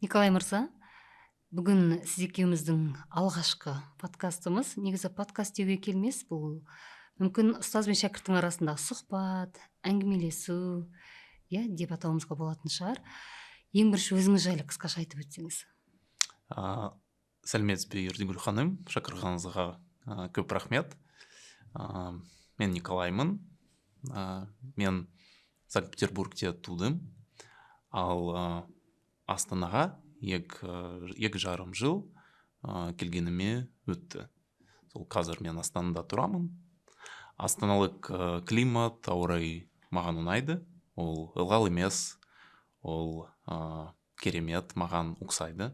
Николай мырза, бүгін сіз екеуміздің алғашқы подкастымыз. Негізі подкаст деуге келмес, бұл мүмкін ұстаз бен шәкірттің арасындағы сұхбат, әңгімелесу, деп атауымызға болатын шығар. Ең бірінші өзіңіз жайлы қысқаша айтып өтсеңіз. Сәлеметсіз бе, Ердегүл ханым, шақырғаныңызға көп рахмет. Мен Николаймын. Мен Санкт-Петербургте тудым, ал Астанаға екі жарым жыл келгеніме өтті. Сол қазір мен Астанада тұрамын. Астаналық климат, ауа райы маған ұнайды. Ол ылғал емес, ол керемет, маған ұқсайды.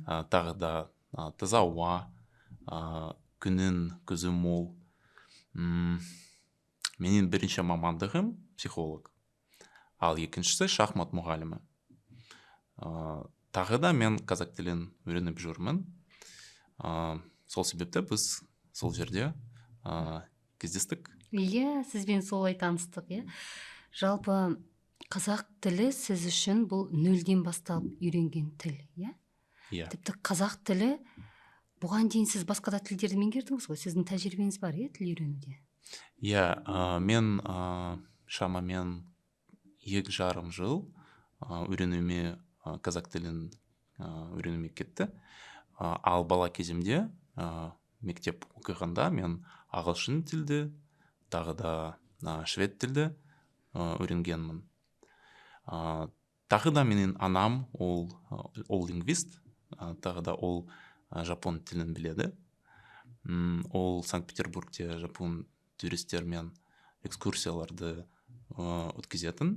Тағы да таза ауа, күннің көзі мол. Менің бірінші мамандығым психолог, ал екіншісі шахмат мұғалімі. Тағы да мен қазақ тілін үйреніп жүрмін. Сол себепті біз сол жерде кездестік. Сізбен солай таныстық, Жалпы қазақ тілі сіз үшін бұл нөлден басталып үйренген тіл, Тіпті қазақ тілі, бұған дейін сіз басқа да тілдерді меңгердіңіз ғой, сіздің тәжірибеңіз бар, тіл үйренуде? Мен шамамен 2,5 жыл үйренуіме қазақ тілін үйренуіме кетті. Ал бала кезімде мектеп оқығанда мен ағылшын тілді, тағы да швед тілді үйренгенмін. Тағы да менің анам ол лингвист, тағы да ол жапон тілін біледі. Ол Санкт-Петербургте жапон туристермен экскурсияларды өткізетін.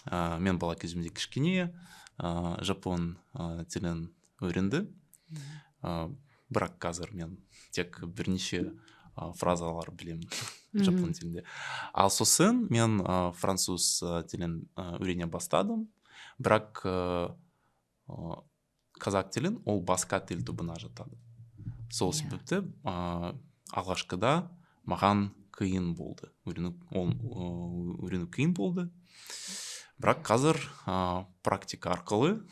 Мен бала кезімде кішкене жапон тілін үйренді. Бірақ қазір мен тек бірнеше фразалар білемін жапон тілінде. Ал сосын мен француз тілін үйрене бастадым. Бірақ қазақ тілін ол басқа тіл тобына жатады. Сол себепті алғашқыда маған қиын болды. Үйрену қиын болды. Бірақ қазір практика арқылы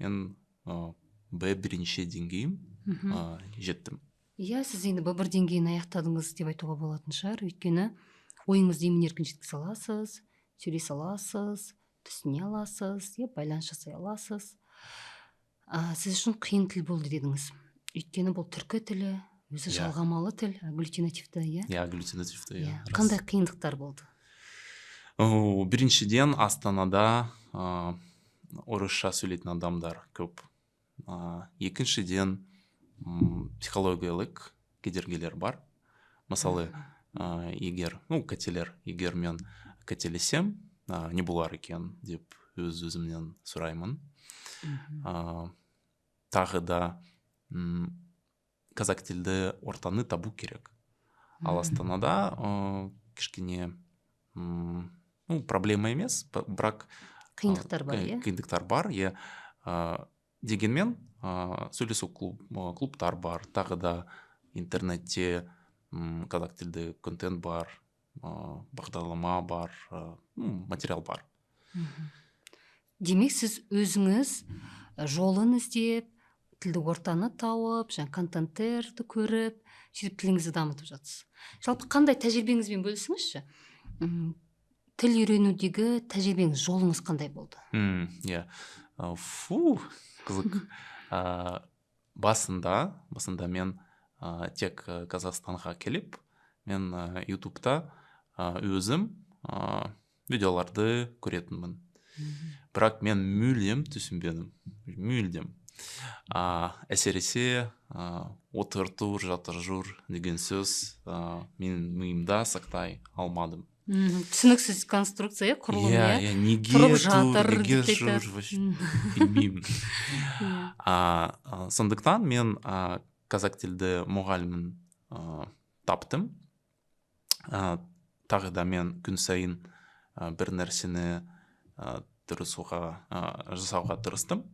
мен Б1 деңгейім жеттім. Сіз енді Б1 деңгейін аяқтадыңыз деп айтуға болатын шығар. Өйткені ойыңызды емін-еркін жеткізе аласыз, сөйлесе аласыз, түсіне аласыз, байланыс жасай аласыз. Сіз үшін қиын тіл болды дедіңіз. Өйткені бұл түркі тілі, өзі жалғамалы тіл, агглютинативті, агглютинативті, Қандай қиындықтар болды? Біріншіден Астанада орысша сөйлейтін адамдар көп. Екіншіден психологиялық кедергілер бар. Мысалы, егер мен қателесем, не болар екен деп өзімнен сұраймын. Тағы да қазақ тілді ортаны табу керек. Ал Астанада кішкене проблема емес, бірақ қиындықтар бар. Дегенмен сөйлесу клубтар бар, тағы да интернетте қазақ тілді контент бар, бағдарлама бар, материал бар. Демек, сіз өзіңіз жолын іздеп, тілді ортаны тауып, контенттерді көріп, сөйтіп тіліңізді дамытып жатсыз. Жалпы қандай тәжірибеңізбен бөлісіңізші? Тіл үйренудегі тәжірибеңіз, жолыңыз қандай болды? Қызық. Басында мен тек Қазақстанға келіп, мен ютубта өзім видеоларды көретінмін. Бірақ мен мүлдем түсінбедім. Әсіресе отырту, жатыр жүр деген сөз мен миымда сақтай алмадым. Түсініксіз конструкция, құрылым, неге тұр, неге жүр, білмеймін. Сондықтан мен қазақ тілді мұғалімін таптым. Тағы да мен күн сайын бір нәрсені жасауға тырыстым.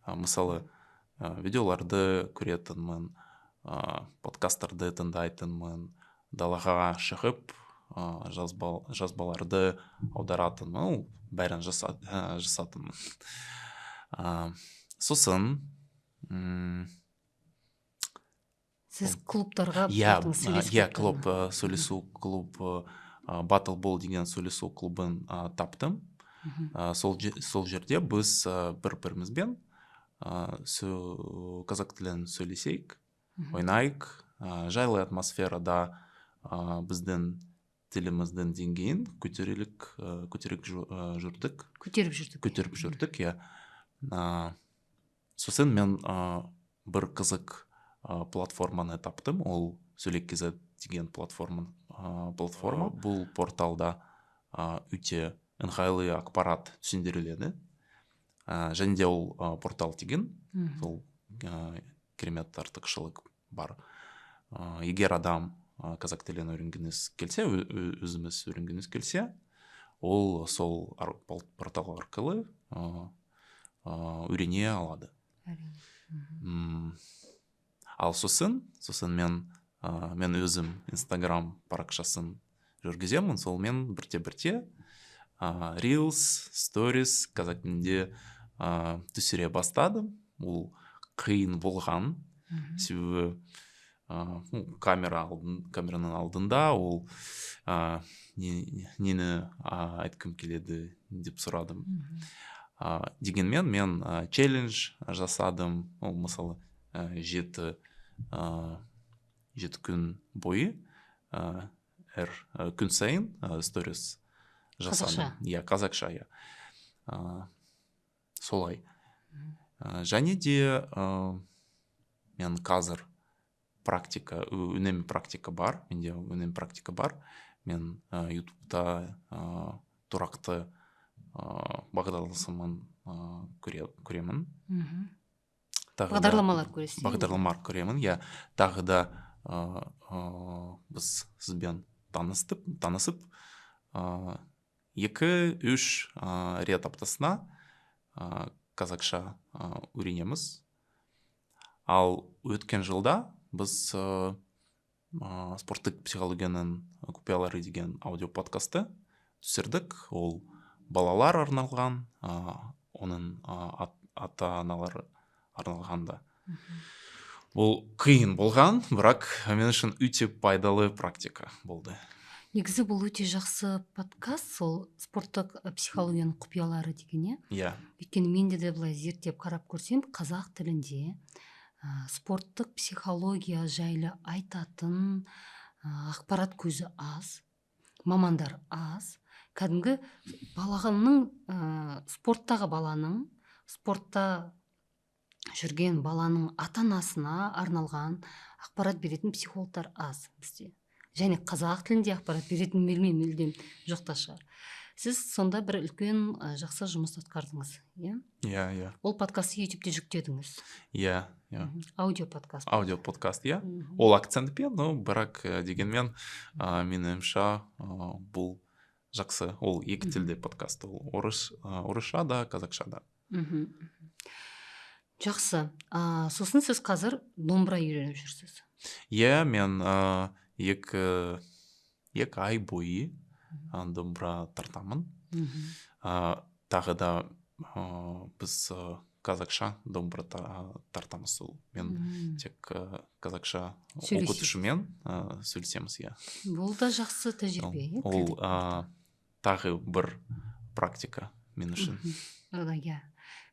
Мысалы, видеоларды көретінмін, подкасттарды тыңдайтынмын, далаға шығып жазбаларды аударатынмын, бәрін жасатынмын. Сосын сіз клубтарға иә бардыңыз, сөйлесіп иә қайттыңыз клуб ма? сөйлесу клуб батл бол деген сөйлесу клубын таптым. Сол жерде біз бір-бірімізбен қазақ тілін сөйлесейік, ойнайық, жайлы атмосферада біздің тіліміздің деңгейін көтеріп жүрдік, иә. Сосын мен бір қызық платформаны таптым, ол сөйлек.kz деген платформа. Бұл порталда өте ыңғайлы ақпарат түсіндіріледі. Және де ол портал деген, сол керемет артықшылық бар. Егер адам қазақ тілін үйренгіңіз келсе, өзіміз үйренгіңіз келсе, ол сол портал арқылы үйрене алады. Ал сосын мен өзім Instagram парақшасын жүргіземін, сол мен бірте-бірте Reels, Stories қазақ тілінде түсіре бастадым. Ол қиын болған, себебі камераның алдында ол нені айтқым келеді деп сұрадым. Дегенмен мен челлендж жасадым. Ол мысалы 7 күн бойы күн сайын сторис жасадым. Қазақша, иә. Солай. Және де мен қазір үнемі практика бар. Менде үнемі практика бар. Мен ютубта тұрақты бағдарламасын көремін. Бағдарламалар көресіз? Бағдарламалар көремін, иә. Тағы да біз сізбен танысып 2-3 рет аптасына қазақша үйренеміз. Ал өткен жылда біз спорттық психологияның құпиялары деген аудиоподкасты түсірдік. Ол балалар арналған, оның ата-аналары арналғанда. Ол қиын болған, бірақ мен үшін өте пайдалы практика болды. Негізі бұл өте жақсы подкаст, сол спорттық психологияның құпиялары деген, иә. Өйткені менде де былай зерттеп қарап көрсем, қазақ тілінде спорттық психология жайлы айтатын ақпарат көзі аз, мамандар аз. Кәдімгі спорттағы баланың, спортта жүрген баланың ата-анасына арналған ақпарат беретін психологтар аз бізде. Және қазақ тілінде ақпарат беретін мүлдем жоқта шығар. Сіз сонда бір үлкен жақсы жұмыс атқардыңыз, иә? Иә. Ол подкастты ютубте жүктедіңіз? Иә. Аудиоподкаст, иә. Ол акцентпен, бірақ дегенмен меніңше бұл жақсы. Ол екі тілде подкаст. Ол орысша да, қазақша да. Жақсы. Сосын сіз қазір домбыра үйреніп жүрсіз? Иә, мен 2 ай бойы домбыра тартамын. Тағы да біз қазақша домбыра тартамыз. Мен тек қазақша оқытушымен сөйлесеміз, иә. Бұл да жақсы тәжірибе. Ол тағы бір практика мен үшін. Иә.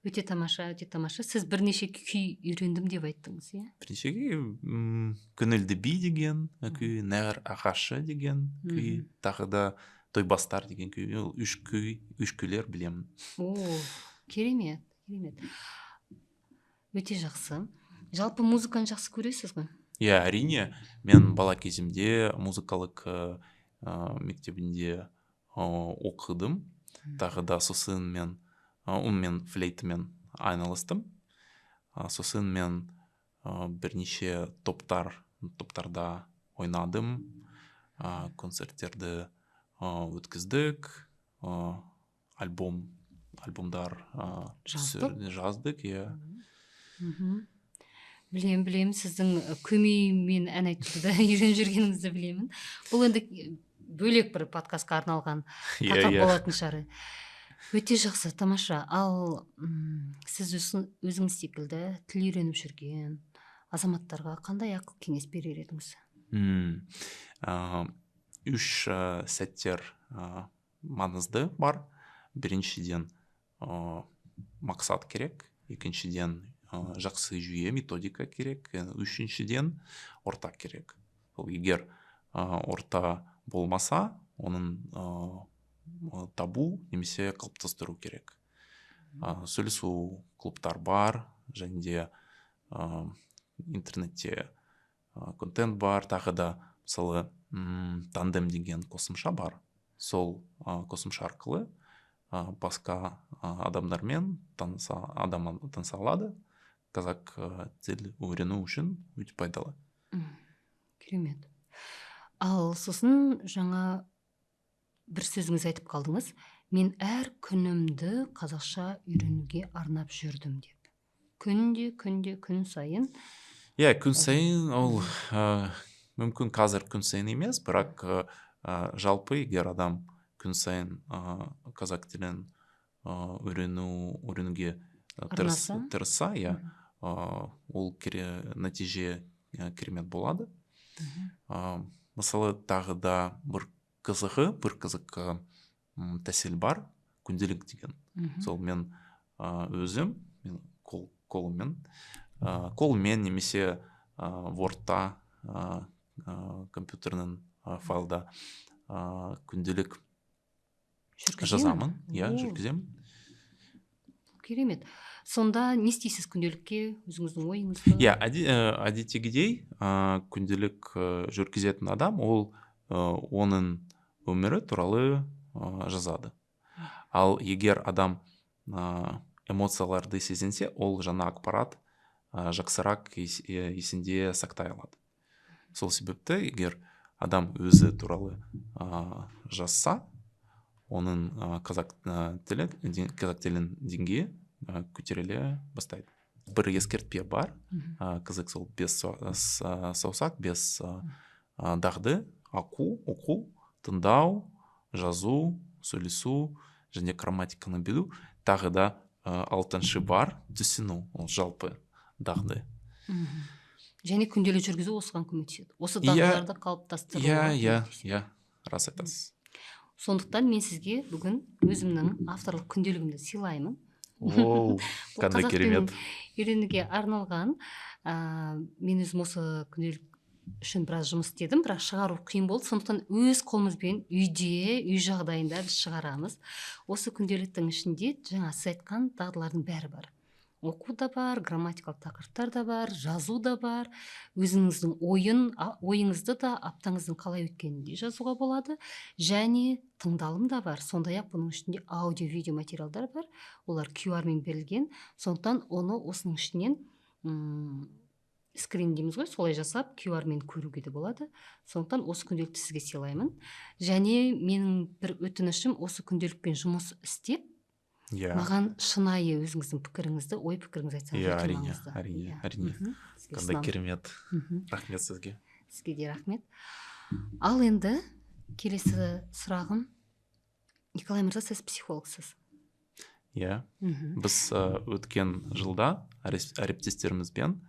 Өте тамаша. Сіз бірнеше күй үйрендім деп айттыңыз, иә? Бірнеше күй, көңілді би деген күй, нәр ағашы деген күй, тағы да тойбастар деген күй. 3 күйлер білемін. Керемет. Өте жақсы. Жалпы музыканы жақсы көресіз ғой? Иә, әрине. Мен бала кезімде музыкалық мектебінде оқыдым. Тағы да сосын мен флейтмен айналыстым. Сосын мен бірнеше топтарда ойнадым, концерттерді өткіздік, альбомдар жаздық, иә. Білем, сіздің көмеймен ән айтуды үйреніп жүргеніңізді білемін. Бұл енді бөлек бір подкастқа арналған тақырып болатын шығар. Өте жақсы, тамаша. Ал сіз өзіңіз секілді тіл үйреніп жүрген азаматтарға қандай ақыл кеңес берер едіңіз? М, үш сәттер маңызды бар. Біріншіден мақсат керек, екіншіден жақсы жүйе, методика керек, үшіншіден орта керек. Ол егер орта болмаса, оның табу немесе қалыптастыру керек. Сөйлесу клубтар бар, және де интернетте контент бар, тағы да мысалы тандем деген қосымша бар. Сол қосымша арқылы басқа адамдармен таныса алады. Қазақ тіл үйрену үшін өте пайдалы. Керемет. Ал сосын жаңа бір сөзіңіз айтып қалдыңыз, мен әр күнімді қазақша үйренуге арнап жүрдім деп. Күн сайын. Иә, күн сайын ол мүмкін қазір күн сайын емес, бірақ жалпы егер адам күн сайын қазақ тілін үйренуге тырысса, иә, ол нәтиже керемет болады. Мысалы, тағы да бір қызық тәсіл бар, күнделік деген. Сол мен өзім қолмен немесе Wordта компьютердің файлда күнделік жазамын, жүргіземін. Керемет. Сонда не істейсіз күнделікке, өзіңіздің ойыңызды? Иә, әдеттегідей күнделік жүргізетін адам ол оның өмірі туралы жазады. Ал егер адам эмоцияларды сезінсе, ол жаңа ақпарат жақсырақ есінде сақтай алады. Сол себепті егер адам өзі туралы жазса, оның қазақ тілінің деңгейі көтеріле бастайды. Бір ескертпе бар, қызық, сол 5 саусақ, 5 дағды: оқу, тыңдау, жазу, сөйлесу және грамматиканы білу. Тағы да 6-шы бар, түсіну, ол жалпы дағды. Және күнделік жүргізу осыған көмектеседі. Осы дағдыларды қалыптастыруға. Иә, рас айтасыз. Сондықтан мен сізге бүгін өзімнің авторлық күнделігімді сыйлаймын. Қандай керемет. Үйренуге арналған. Мен өзім осы күнделік үшін біраз жұмыс істедім, бірақ шығару қиын болды. Сондықтан өз қолымызбен үй жағдайында біз шығарамыз. Осы күнделіктің ішінде жаңа сіз айтқан дағдылардың бәрі бар. Оқу да бар, грамматикалық тақырыптар да бар, жазу да бар. Өзіңіздің ойыңызды да аптаңыздың қалай өткенін жазуға болады. Және тыңдалым да бар. Сондай-ақ бұның ішінде аудио-видео материалдар бар. Олар QR-мен берілген. Сондықтан оны осының ішінен скрин дейміз ғой, солай жасап QR-мен көруге де болады. Сондықтан осы күнделікті сізге сыйлаймын. Және менің бір өтінішім, осы күнделікпен жұмыс істеп, маған шынайы өзіңіздің пікіріңізді, ой пікіріңізді айтсаңыз. Әрине. Қандай керемет. Рахмет сізге. Сізге де рахмет. Ал енді келесі сұрағым, Николай мырза, сіз психологсыз. Иә. Біз өткен жылда әріптестерімізбен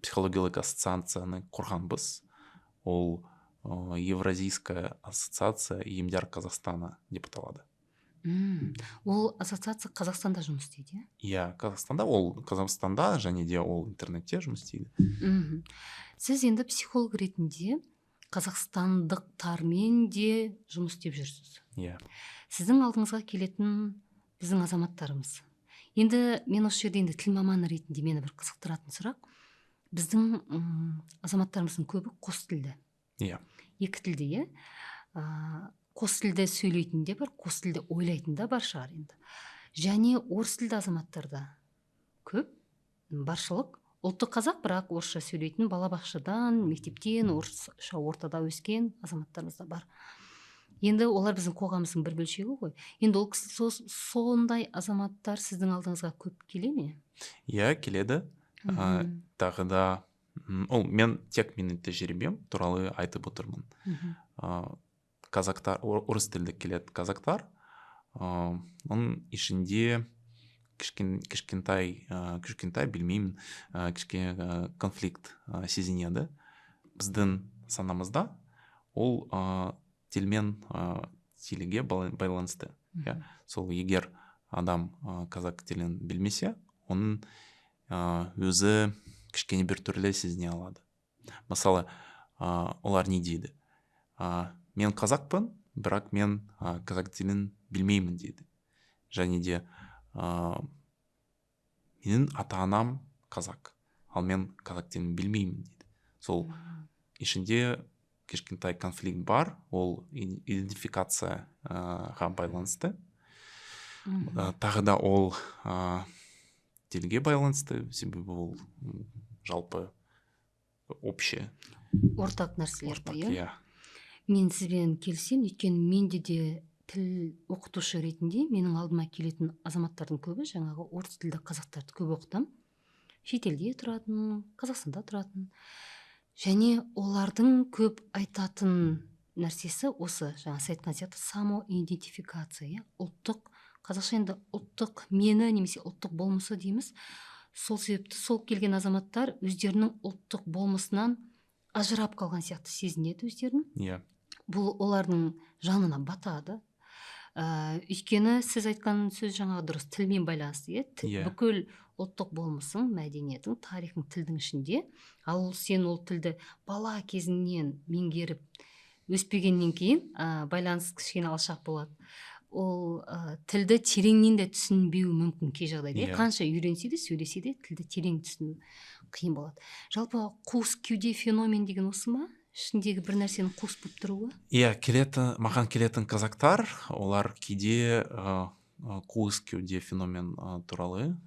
психологиялық ассоциацияны құрғанбыз. Ол Евразийская ассоциация емдер Қазақстана деп аталады. Ол ассоциация Қазақстанда жұмыс істейді? Иә, Қазақстанда және де ол интернетте жұмыс істейді. Сіз енді психолог ретінде қазақстандықтармен де жұмыс істеп жүрсіз. Иә. Сіздің алдыңызға келетін біздің азаматтарымыз. Енді мен осы жерде тіл маманы ретінде мені бір қызықтыратын сұрақ. Біздің азаматтарымыздың көбі қос тілді. Иә. Екі тілді, қос тілді сөйлейтін де бар, қос тілді ойлайтын да бар шығар енді. Және орыс тілді азаматтарда көп, баршылық. Ұлты қазақ, бірақ орысша сөйлейтін, балабақшадан, мектептен, орысша ортада өскен азаматтарымыз да бар. Енді олар біздің қоғамымыздың бір бөлшегі ғой. Енді сондай азаматтар сіздің алдыңызға көп келе ме? Иә, келеді. Тағы да мен тек менің тәжірибем туралы айтып отырмын. Қазақтар, орыс тілді келеді қазақтар, оның ішінде кішкентай білмеймін, кішкене конфликт сезінеді. Біздің санамызда ол тілмен тілге байланысты. Сол егер адам қазақ тілін білмесе, оның өзі кішкене бір түрлі сезіне алады. Мысалы, олар не дейді? Мен қазақпын, бірақ мен қазақ тілін білмеймін дейді. Және де менің ата-анам қазақ, ал мен қазақ тілін білмеймін дейді. Сол ішінде кішкентай конфликт бар, ол идентификацияға байланысты. Тағы да ол тілге байланысты, себебі ол жалпы общий. Ортақ нәрселер. Иә. Мен сізбен келісемін, өйткені менде де тіл оқытушы ретінде менің алдыма келетін азаматтардың көбі жаңағы орыс тілді қазақтарды көп оқытам. Шетелде тұратын, Қазақстанда тұратын. Және олардың көп айтатын нәрсесі осы, жаңа сіз айтқан сияқты самоидентификация, ұлттық, қазақша енді ұлттық мені немесе ұлттық болмысы дейміз. Сол себепті сол келген азаматтар өздерінің ұлттық болмысынан ажырап қалған сияқты сезінеді өздерін. Иә. Бұл олардың жанына батады. Өйткені сіз айтқан сөз жаңағы дұрыс, тілмен байланысты. Бүкіл ұлттық болмысың, мәдениетің, тарихың тілдің ішінде. Ал сен ол тілді бала кезіңнен меңгеріп өспегеннен кейін байланыс кішкене алшақ болады. Ол тілді тереңнен де түсінбеу мүмкін кей жағдайда. Қанша үйренсе де, сөйлесе де тілді терең түсіну қиын болады. Жалпы қуыс кеуде феномен деген осы ма? Ішіндегі бір нәрсенің қуыс болып тұруы? Маған келетін қазақтар, олар кейде қуыс кеуде феномен туралы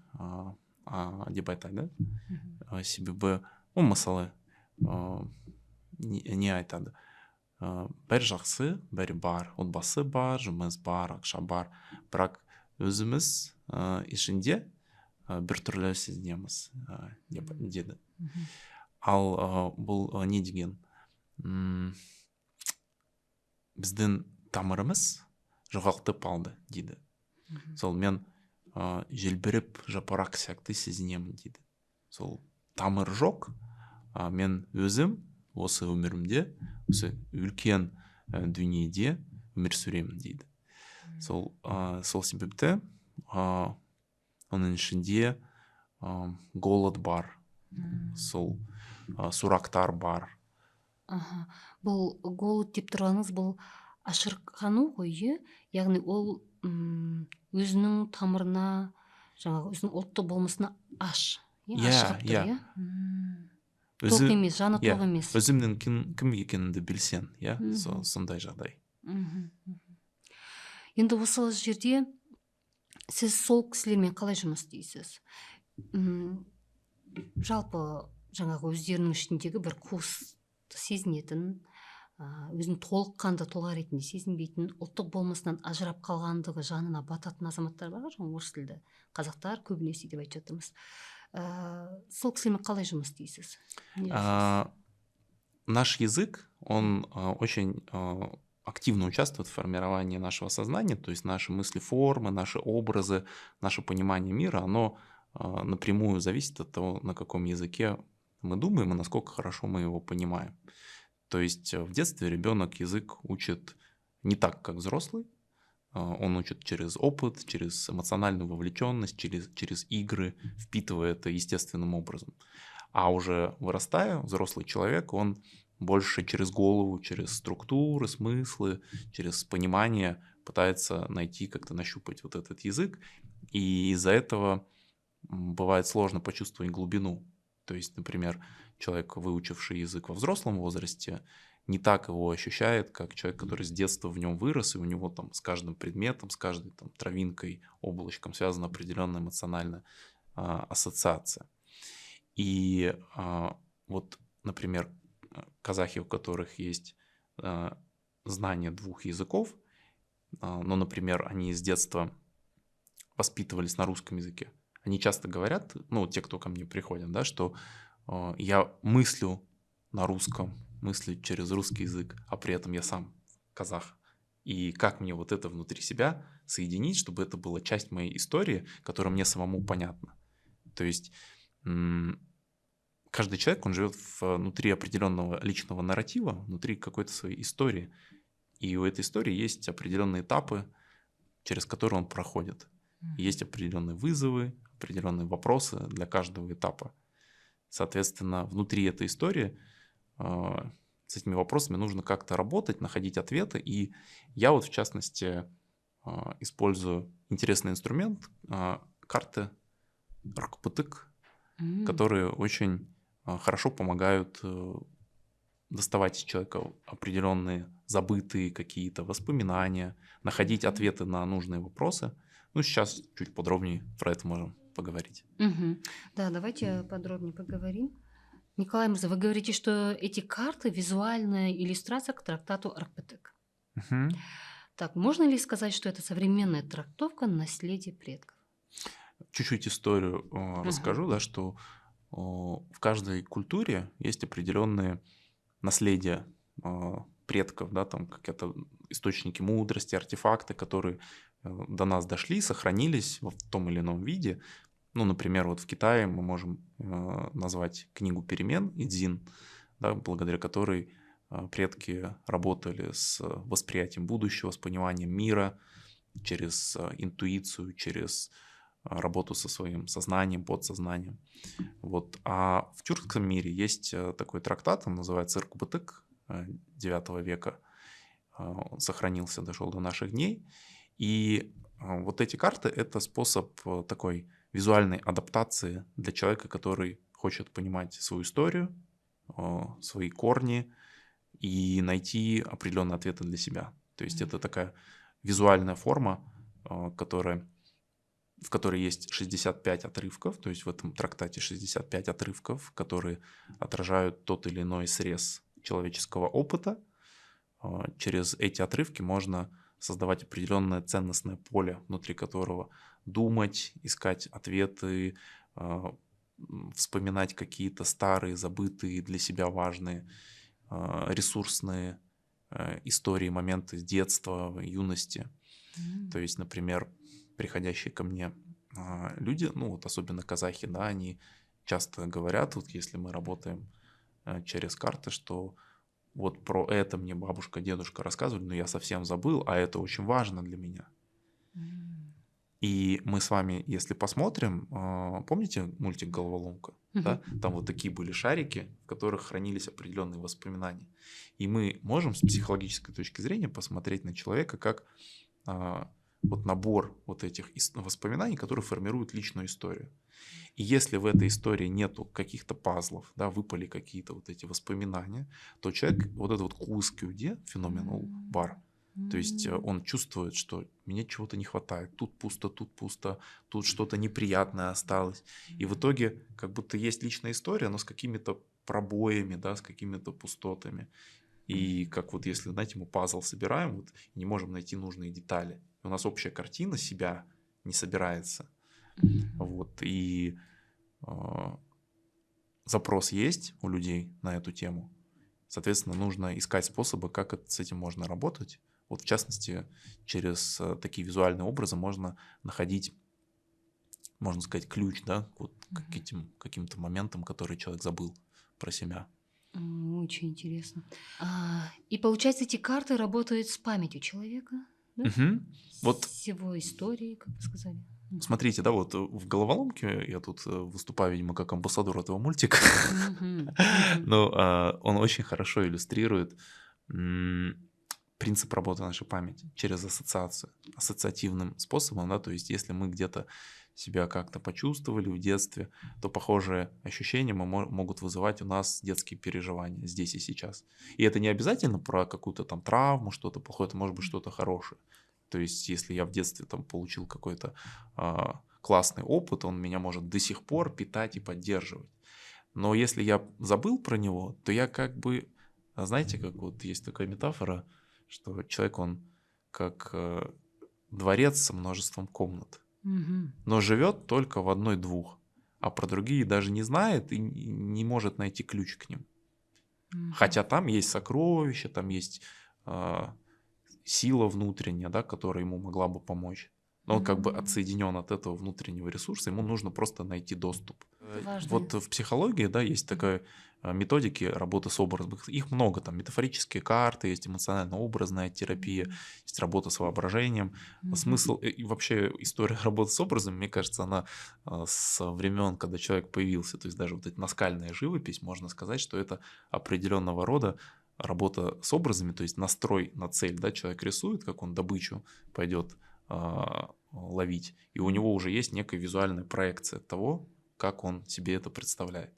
деп айтады. Себебі, мысалы, не айтады? Бәрі жақсы, бәрі бар, отбасы бар, жұмыс бар, ақша бар, бірақ өзіміз ішінде бір түрлі сезінеміз деді. Ал бұл не деген? Біздің тамырымыз жоғалтып алды дейді. Сол мен желбіріп жапырақ сияқты сезінемін дейді. Сол тамыр жоқ, мен өзім осы өмірімде, осы үлкен дүниеде өмір сүремін дейді. Сол себепті оның ішінде голод бар, сол сұрақтар бар. Бұл голод деп тұрғаныңыз, бұл ашырқану ғой, яғни ол өзінің тамырына, жаңағы өзінің ұлттық болмысына ашығып тұр, тоқ емес, жаны тоқ емес. Өзімнің кім екенімді білсен, сондай жағдай. Енді осы жерде сіз сол кісілермен қалай жұмыс істейсіз? Жалпы жаңағы өздерінің ішіндегі бір қуысты сезінетін, өзін толыққанды тұлға ретінде сезінбейтін, ұлттық болмысынан ажырап қалғандығы жанына бататын азаматтар бар, жаңағы орыс тілді қазақтар көбінесе деп айтып жатырмыз. Сол кісілермен қалай жұмыс істейсіз? Наш язык, он очень активно участвует в формировании нашего сознания, то есть наши мысли, формы, наши образы, наше понимание мира, оно напрямую зависит от того, на каком языке мы думаем и насколько хорошо мы его понимаем. То есть в детстве ребенок язык учит не так, как взрослый. Он учит через опыт, через эмоциональную вовлеченность, через игры, впитывая это естественным образом. А уже вырастая, взрослый человек, он больше через голову, через структуры, смыслы, через понимание пытается найти, как-то нащупать вот этот язык. И из-за этого бывает сложно почувствовать глубину. То есть, например, человек, выучивший язык во взрослом возрасте, не так его ощущает, как человек, который с детства в нем вырос, и у него там с каждым предметом, с каждой там травинкой, облачком связана определенная эмоциональная ассоциация. И вот, например, казахи, у которых есть знание двух языков, но, например, они с детства воспитывались на русском языке, они часто говорят, те, кто ко мне приходят, да, что я мыслю на русском, мыслю через русский язык, а при этом я сам казах. И как мне вот это внутри себя соединить, чтобы это была часть моей истории, которая мне самому понятна. То есть каждый человек, он живет внутри определенного личного нарратива, внутри какой-то своей истории. И у этой истории есть определенные этапы, через которые он проходит. Есть определенные вызовы, определенные вопросы для каждого этапа. Соответственно, внутри этой истории с этими вопросами нужно как-то работать, находить ответы. И я вот, в частности, использую интересный инструмент, карты Аркпутык, которые очень хорошо помогают доставать из человека определенные забытые какие-то воспоминания, находить ответы на нужные вопросы. Ну, сейчас чуть подробнее про это можем поговорить. Да, давайте подробнее поговорим. Николай Мурза, вы говорите, что эти карты — визуальная иллюстрация к трактату Аркпутык. Так, можно ли сказать, что это современная трактовка наследия предков? Чуть-чуть историю расскажу, да, что в каждой культуре есть определенные наследия предков, да, там какие-то источники мудрости, артефакты, которые до нас дошли, сохранились в том или ином виде. Ну, например, вот в Китае мы можем назвать книгу перемен Идзин, да, благодаря которой предки работали с восприятием будущего, с пониманием мира через интуицию, через работу со своим сознанием, подсознанием. Вот. А в тюркском мире есть такой трактат, он называется Иркутык 9 века. Он сохранился, дошел до наших дней. И вот эти карты — это способ такой визуальной адаптации для человека, который хочет понимать свою историю, свои корни и найти определенные ответы для себя. То есть это такая визуальная форма, в которой есть 65 отрывков, то есть в этом трактате 65 отрывков, которые отражают тот или иной срез человеческого опыта. Через эти отрывки можно создавать определенное ценностное поле, внутри которого думать, искать ответы, вспоминать какие-то старые, забытые, для себя важные, ресурсные истории, моменты с детства, юности. То есть, например, приходящие ко мне люди, ну вот особенно казахи, да, они часто говорят, вот если мы работаем через карты, что вот про это мне бабушка, дедушка рассказывали, но я совсем забыл, а это очень важно для меня. И мы с вами, если посмотрим, помните мультик «Головоломка»? Да? Там вот такие были шарики, в которых хранились определенные воспоминания. И мы можем с психологической точки зрения посмотреть на человека как вот набор вот этих воспоминаний, которые формируют личную историю. И если в этой истории нету каких-то пазлов, да, выпали какие-то вот эти воспоминания, то человек, вот этот вот кускюде, феномен бар, то есть он чувствует, что мне чего-то не хватает, тут пусто, тут что-то неприятное осталось. И в итоге как будто есть личная история, но с какими-то пробоями, да, с какими-то пустотами. И как вот если, знаете, мы пазл собираем, вот, не можем найти нужные детали. У нас общая картина себя не собирается. Вот, и запрос есть у людей на эту тему. Соответственно, нужно искать способы, как с этим можно работать. Вот в частности, через такие визуальные образы можно находить, можно сказать, ключ, да, вот к этим каким-то моментам, которые человек забыл про себя. Очень интересно. И получается, эти карты работают с памятью человека, да? Вот с его историей, как вы сказали. Смотрите, да, вот в головоломке я тут выступаю, видимо, как амбассадор этого мультика, но он очень хорошо иллюстрирует принцип работы нашей памяти через ассоциацию, ассоциативным способом, да, то есть если мы где-то себя как-то почувствовали в детстве, то похожие ощущения могут вызывать у нас детские переживания здесь и сейчас. И это не обязательно про какую-то там травму, что-то плохое, это может быть что-то хорошее. То есть если я в детстве там получил какой-то классный опыт, он меня может до сих пор питать и поддерживать. Но если я забыл про него, то я как бы, знаете, как вот есть такая метафора, что человек, он как дворец со множеством комнат, но живет только в одной-двух, а про другие даже не знает и не может найти ключ к ним. Хотя там есть сокровища, там есть сила внутренняя, да, которая ему могла бы помочь. Но он как бы отсоединен от этого внутреннего ресурса, ему нужно просто найти доступ. Важно. Вот в психологии, да, есть такая методики работы с образом. Их много, там метафорические карты, есть эмоционально-образная терапия, есть работа с воображением. Смысл и вообще история работы с образом, мне кажется, она с времен, когда человек появился, то есть даже вот эта наскальная живопись, можно сказать, что это определенного рода работа с образами, то есть настрой на цель, да, человек рисует, как он добычу пойдет ловить, и у него уже есть некая визуальная проекция того, как он себе это представляет.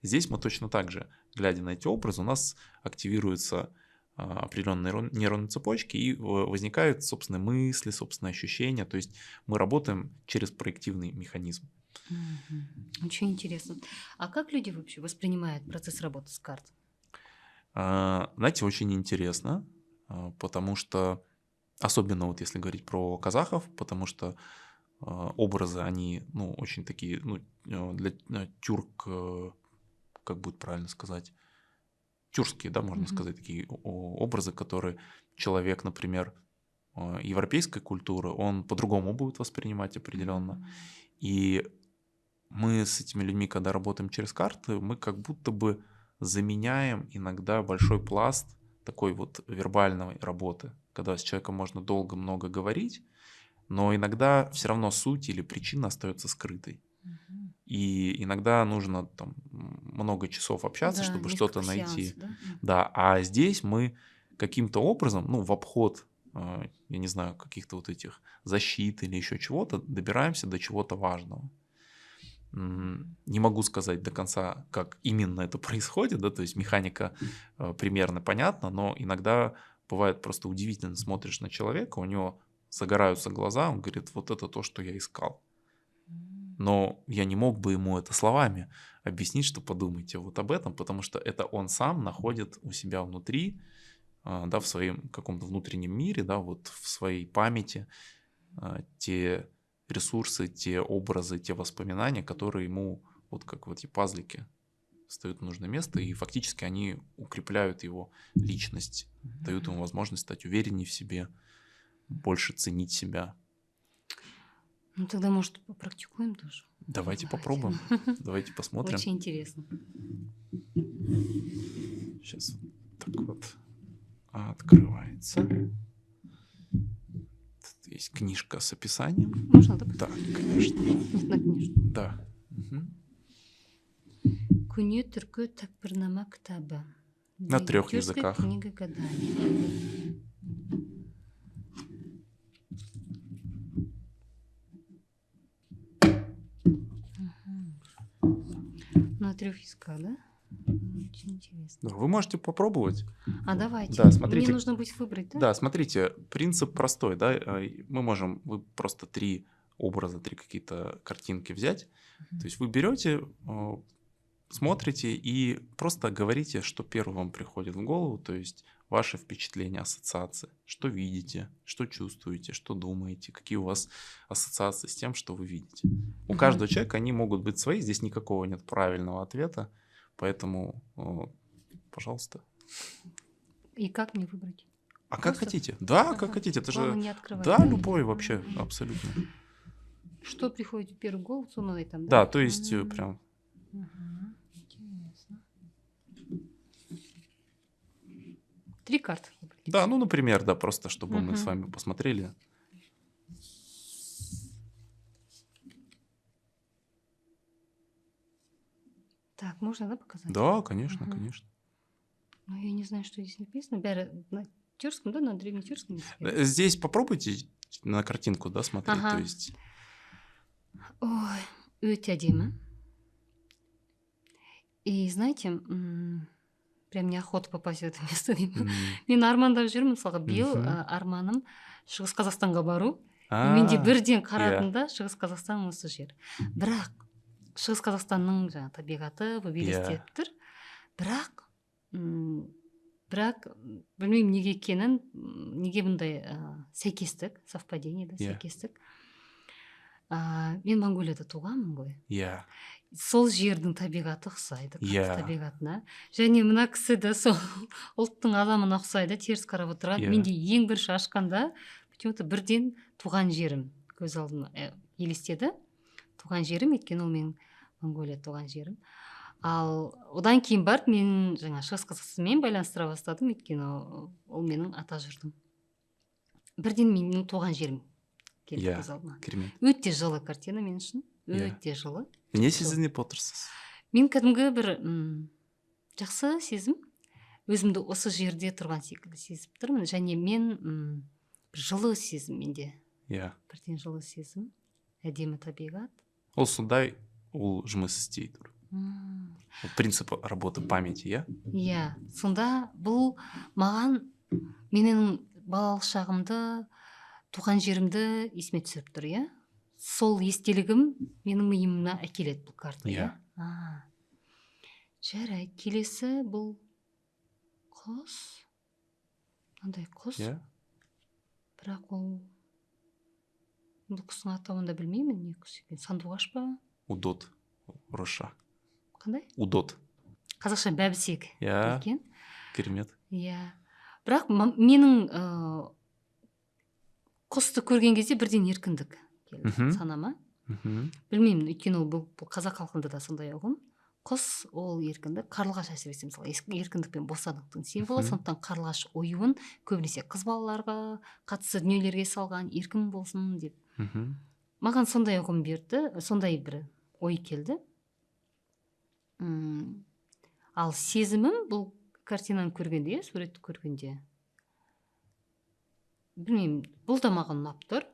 Здесь мы точно так же, глядя на эти образы, у нас активируются определенные нейронные цепочки и возникают собственные мысли, собственные ощущения, то есть мы работаем через проективный механизм. Очень интересно. А как люди вообще воспринимают процесс работы с картой? Знаете, очень интересно, потому что, особенно вот если говорить про казахов, потому что образы, они, ну, очень такие, ну, для тюрк, как будет правильно сказать, тюркские, да, можно сказать, такие образы, которые человек, например, европейской культуры, он по-другому будет воспринимать определенно. И мы с этими людьми, когда работаем через карты, мы как будто бы заменяем иногда большой пласт такой вот вербальной работы, когда с человеком можно долго много говорить, но иногда все равно суть или причина остается скрытой. И иногда нужно там много часов общаться, Да, чтобы что-то несколько найти. сеансов, да? Да, а здесь мы каким-то образом, ну, в обход, я не знаю, каких-то вот этих защит или еще чего-то, добираемся до чего-то важного. Не могу сказать до конца, как именно это происходит, да, то есть механика примерно понятна, но иногда бывает просто удивительно, смотришь на человека, у него загораются глаза, он говорит, вот это то, что я искал. Но я не мог бы ему это словами объяснить, что подумайте вот об этом, потому что это он сам находит у себя внутри, да, в своем каком-то внутреннем мире, да, вот в своей памяти те ресурсы, те образы, те воспоминания, которые ему, вот как вот эти пазлики, встают в нужное место, и фактически они укрепляют его личность, дают ему возможность стать увереннее в себе, больше ценить себя. Ну тогда, может, попрактикуем тоже? Давайте попробуем, давайте посмотрим. Очень интересно. Сейчас так вот открывается. Тут есть книжка с описанием. Можно, да? Да, конечно. Нет, на книжку. Да. Көне түркі такбірнама кітабы. На 3 Тюркская языках. книга гадания. На 3 языках, да? Очень интересно. Да, вы можете попробовать. А давайте. Да, смотрите. Мне нужно будет выбрать, да? Да, смотрите, принцип простой, да, мы можем, вы просто 3 образа, 3 какие-то картинки взять, то есть вы берете, смотрите и просто говорите, что первым вам приходит в голову, то есть ваши впечатления, ассоциации, что видите, что чувствуете, что думаете, какие у вас ассоциации с тем, что вы видите. У каждого человека они могут быть свои, здесь никакого нет правильного ответа, поэтому, пожалуйста. И как мне выбрать? А как Просто? хотите. Да, Ага. как хотите. Это Главное, же... не открывать, Да, да? любой вообще, абсолютно. Что приходит в первую голову, сонный там, Да, да? то есть прям... Интересно. 3 карты выбрать. Да, ну, например, да, просто чтобы мы с вами посмотрели. Так, можно, да, показать? Да, конечно, конечно. Ну, я не знаю, что здесь написано. Бәрі на тюркском, да, на древнетюркском языке? Здесь попробуйте на картинку, да, смотреть, Ага. то есть... Ой, өте әдемі. И знаете, прям неохота попасть в это место. Мен армандап жүрмін, мысалға биыл арманым Шығыс Қазақстанға бару. И менде бірден қарадым да, Шығыс Қазақстан осы жер. Бірақ Шығыс Қазақстанның жаңағы табиғаты бұл елестетіп тұр. Бірақ білмеймін неге екенін, неге бұндай сәйкестік, совпадение, да, сәйкестік. Мен Монголияда туғанмын ғой. иә, Сол жердің табиғаты ұқсайды иә, қазақ табиғатына. Және мына кісі де сол ұлттың адамына ұқсайды, теріс қарап отырады. иә, Менде ең бірінші ашқанда почему-то бірден туған жерім көз алдыма елестеді. Туған жерім, өйткені ол менің Монголия туған жерім. Ал одан кейін барып мен жаңа шығыс қазақстанмен байланыстыра бастадым, өйткені ол менің ата жұртым. Бірден менің туған жерім келді иә, көз алдыма. керемет. Өте жылы картина мен үшін, Иә. өте жылы. Не сезініп отырсыз? Мен кәдімгі бір жақсы сезім, өзімді осы жерде тұрған секілді сезіп тұрмын. Және мен бір жылы сезім менде, Иә. бірден жылы сезім, әдемі табиғат. Ол сондай, ол жұмыс істейді. Ол принцип работы памяти, иә? Иә, сонда бұл маған менің балалық шағымды, туған жерімді есіме түсіріп тұр, иә? Сол естелігім менің миыма әкеледі бұл карта, Иә. иә? Жарайды, келесі бұл құс. Мынандай құс. Иә. Бірақ ол бұл құстың атауын да білмеймін, не құс екен. Сандуғаш па? Удот. Орысша. Қандай? Удот. Қазақша бәбісек Иә. екен. Керемет. Иә. Бірақ менің құсты көрген кезде бірден еркіндік келді санама. Білмеймін, өйткені ол бұл қазақ халқында да сондай ұғым. Құс ол еркіндік, қарлығаш әсіресе мысалы еркіндік пен бостандықтың символы. Сондықтан қарлығаш оюын көбінесе қыз балаларға қатысты дүниелерге салған, еркін болсын деп. Маған сондай ұғым берді, сондай бір ой келді. Ал сезімім бұл картинаны көргенде, суретті көргенде, білмеймін, бұл да маған ұнап тұр.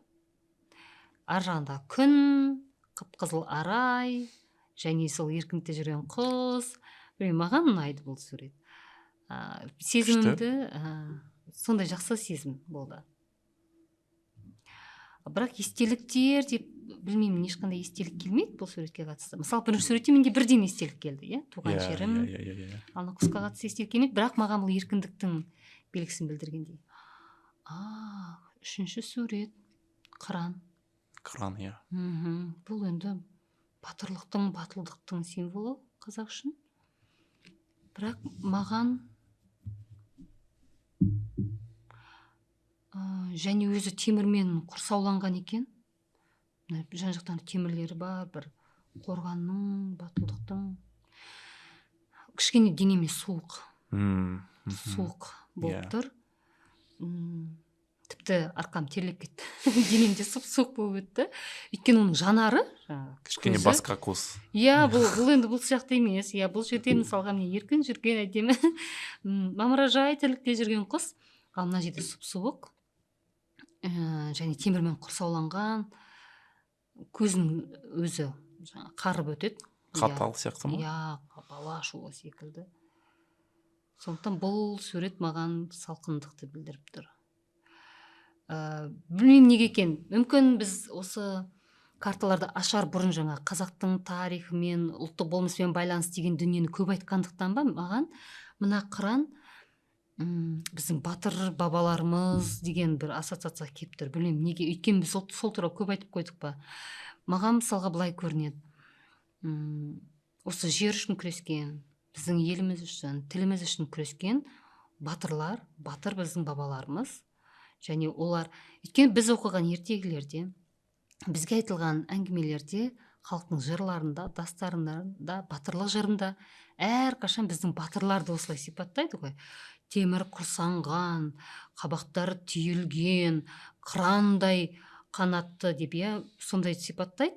Ар жағында күн, қып-қызыл арай, және сол еркіндікте жүрген құс. Білмеймін, маған ұнайды бұл сурет. Сезімімді сондай жақсы сезім болды. Бірақ естеліктер деп, білмеймін, ешқандай естелік келмейді бұл суретке қатысты. Мысалы, бірінші суретте менде бірден естелік келді, иә? Туған жерім. Ана құсқа қатысты естелік келмейді, бірақ маған бұл еркіндіктің белгісін білдіргендей. Үшінші сурет. Қыран. Қыран, иә. Бұл енді батырлықтың, батылдықтың символы қазақ үшін. Бірақ маған және өзі темірмен құрсауланған екен. Жан жақтан темірлері бар, бір қорғанның, батылдықтың. Кішкене денеме суық. Суық болып тұр. Тіпті арқам терлеп кетті. Денемде сұп-суық болып өтті. Өйткені оның жанары, кішкене басқа құс. Иә, бұл енді бұл сияқты емес. Иә, бұл жерде мысалға міне еркін жүрген әдемі мамыражай тірлікте жүрген құс. Ал мына жерде сұп-суық және темірмен құрсауланған, көзінің өзі қарып өтеді. Қатал сияқты ма? Иә, бала шуы секілді. Сондықтан бұл сурет маған салқындықты білдіріп тұр. Білмеймін неге екен. Мүмкін біз осы карталарды ашар бұрын жаңа қазақтың тарихымен, ұлттық болмыспен байланыс деген дүниені көп айтқандықтан ба, маған мына қыран біздің батыр бабаларымыз деген бір ассоциация келіп тұр. Білмеймін неге. Өйткені біз сол туралы көп айтып қойдық па. Маған мысалға былай көрінеді. Осы жер үшін күрескен, біздің еліміз үшін, тіліміз үшін күрескен батырлар, батыр біздің бабаларымыз. Және олар, өйткені біз оқыған ертегілерде, бізге айтылған әңгімелерде, халықтың жырларында, дастарында, батырлық жырында әрқашан біздің батырларды осылай сипаттайды ғой. Темір құрсанған, қабақтары түйілген, қырандай қанатты деп, иә, сондай сипаттайды.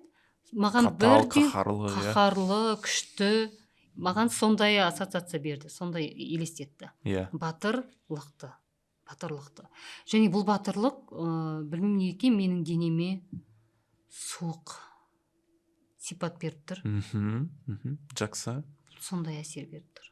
Маған бірден қаһарлы, күшті, маған сондай ассоциация берді, сондай елестетті. Батырлықты. Және бұл батырлық, білмеймін неге менің денеме суық сипат беріп тұр. Жақсы. Сондай әсер беріп тұр.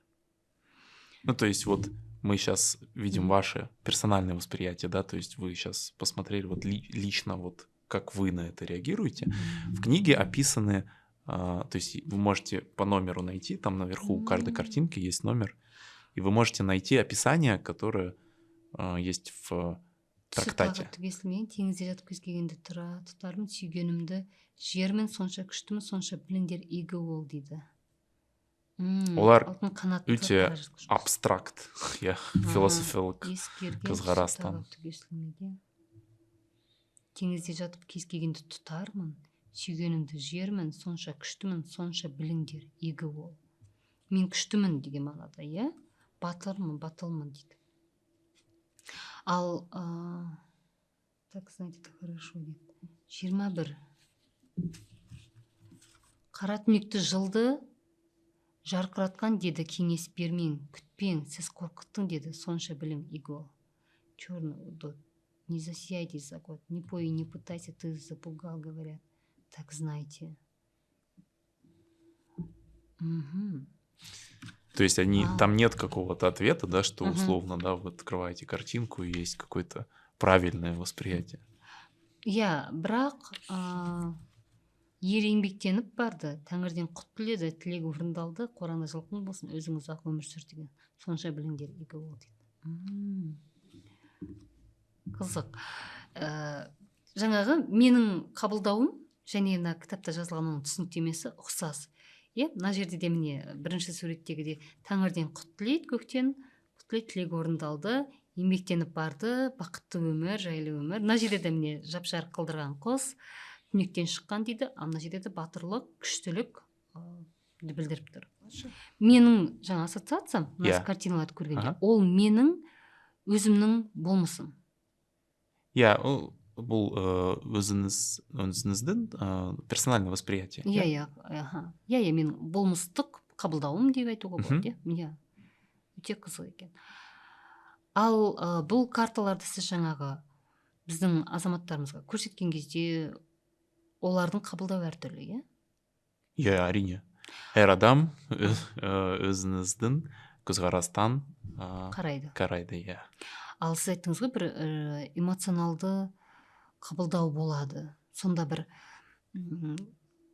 Ну, то есть вот мы сейчас видим ваше персональное восприятие, да, то есть вы сейчас посмотрели вот лично вот как вы на это реагируете. В книге описаны, то есть вы можете по номеру найти, там наверху у каждой картинки есть номер, и вы можете найти описание, которое есть в трактате. Теңізде жатып кез келгенде тұтармын, сүйгенімді жермін сонша күштімін сонша біліңдер игі бол дейді. Олар алтын қанатты өте қара жыртқыш құс. абстракт, иә, философиялық ескерген көзқарастан. Теңізде жатып кез келгенді тұтармын, сүйгенімді жермін, сонша күштімін, сонша біліңдер, игі бол. Мен күштімін деген мағынада, иә? Батылмын дейді. Ал, так, знаете, это хорошо дейді. 21. Қара түнекті жылды жарқыратқан деді, кеңес бермең, күтпең, сіз қорқыттың деді, сонша білім, игі бол. Черный удот. Не засияйте за год, не пой и не пытайся, ты запугал, говорят. Так знаете. То есть там нет какого-то ответа, да, что условно, да, вы открываете картинку и есть какое-то правильное восприятие. Иә, бірақ ер еңбектеніп барды, тәңірден құт тіледі, тілегі орындалды, қораңда жылқың болсын, өзің ұзақ өмір сүр деген. Сонша біліңдер, игі бол дейді. Қызық. Жаңағы менің қабылдауым және мына кітапта жазылған оның түсініктемесі ұқсас. Иә, мына жерде де міне бірінші суреттегіде тәңірден құт тілейді, көктен құт тілейді, тілегі орындалды, еңбектеніп барды, бақытты өмір, жайлы өмір. Мына жерде де міне жап-жарық қылдырған құс түнектен шыққан дейді, ал мына жерде де батырлық, күштілік білдіріп тұр. Менің жаңа ассоциациям, мына картиналарды көргенде, ол менің өзімнің болмысым. Иә, бұл өзіңіздің персональный восприятие. Иә, мен болмыстық қабылдауым деп айтуға болады. Иә, өте қызық екен. Ал бұл карталарды сіз жаңағы біздің азаматтарымызға көрсеткен кезде олардың қабылдау әртүрлі, иә? Иә, әрине. Әр адам өзіңіздің көзқарастан қарайды, иә. Ал сіз айттыңыз ғой, бір эмоционалды қабылдау болады. Сонда бір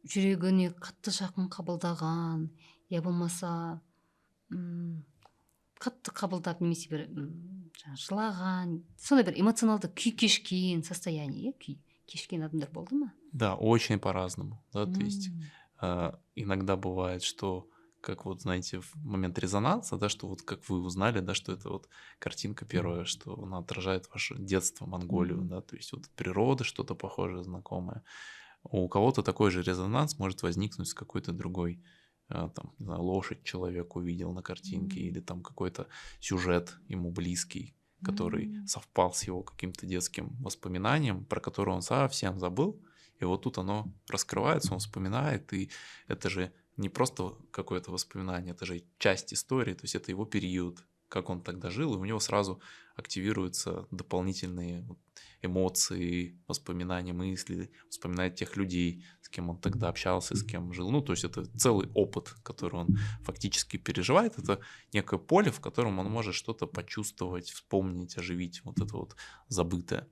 жүрегіне қатты жақын қабылдаған, я болмаса қатты қабылдап, немесе бір жылаған, сондай бір эмоционалды күй кешкен состояние, күй кешкен адамдар болды ма? Да, очень по-разному. Да, то есть иногда бывает, что как вот, знаете, в момент резонанса, да, что вот как вы узнали, да, что это вот картинка первая, что она отражает ваше детство, Монголию, да, то есть вот природа, что-то похожее, знакомое. У кого-то такой же резонанс может возникнуть с какой-то другой, там, не знаю, лошадь человек увидел на картинке, или там какой-то сюжет ему близкий, который совпал с его каким-то детским воспоминанием, про которое он совсем забыл, и вот тут оно раскрывается, он вспоминает, и это же не просто какое-то воспоминание, это же часть истории, то есть это его период, как он тогда жил, и у него сразу активируются дополнительные эмоции, воспоминания, мысли, вспоминает тех людей, с кем он тогда общался, с кем жил. Ну, то есть это целый опыт, который он фактически переживает. Это некое поле, в котором он может что-то почувствовать, вспомнить, оживить, вот это вот забытое.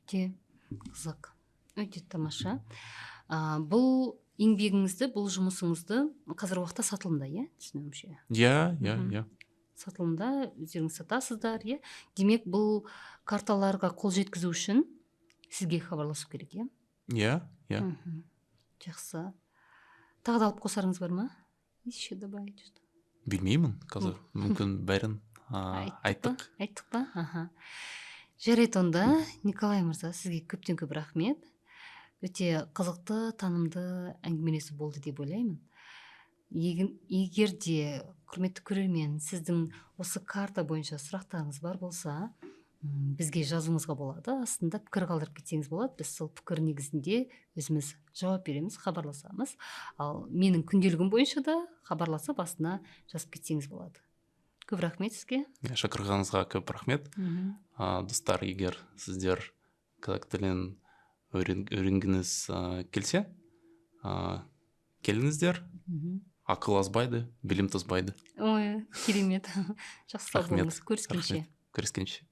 Өте қызық, өте тамаша. Бұл еңбегіңізді, бұл жұмысыңызды қазір уақытта сатылымда, иә, түсінуімше? Иә. Сатылымда, өздеріңіз сатасыздар, иә. Демек, бұл карталарға қол жеткізу үшін сізге хабарласу керек, иә? Иә. Жақсы. Тағы да алып қосарыңыз бар ма? Еще добавить что? Білмеймін, қазір мүмкін бәрін айттық. Айттық па? Жарайды онда, Николай мырза, сізге көптен көп рахмет. Өте қызықты, танымды әңгімелесу болды деп ойлаймын. Егер де, құрметті көрермен, сіздің осы карта бойынша сұрақтарыңыз бар болса, бізге жазуыңызға болады, астында пікір қалдырып кетсеңіз болады, біз сол пікір негізінде өзіміз жауап береміз, хабарласамыз. Ал менің күнделігім бойынша да хабарласып астына жазып кетсеңіз болады. Көп рахмет сізге. Шақырғаныңызға көп рахмет. Достар, егер сіздер қазақ тілін үйренгіңіз келсе, келіңіздер. Ақыл азбайды, білім тозбайды. Ой, керемет. Жақсы сау болыңыз. Көріскенше. Көріскенше.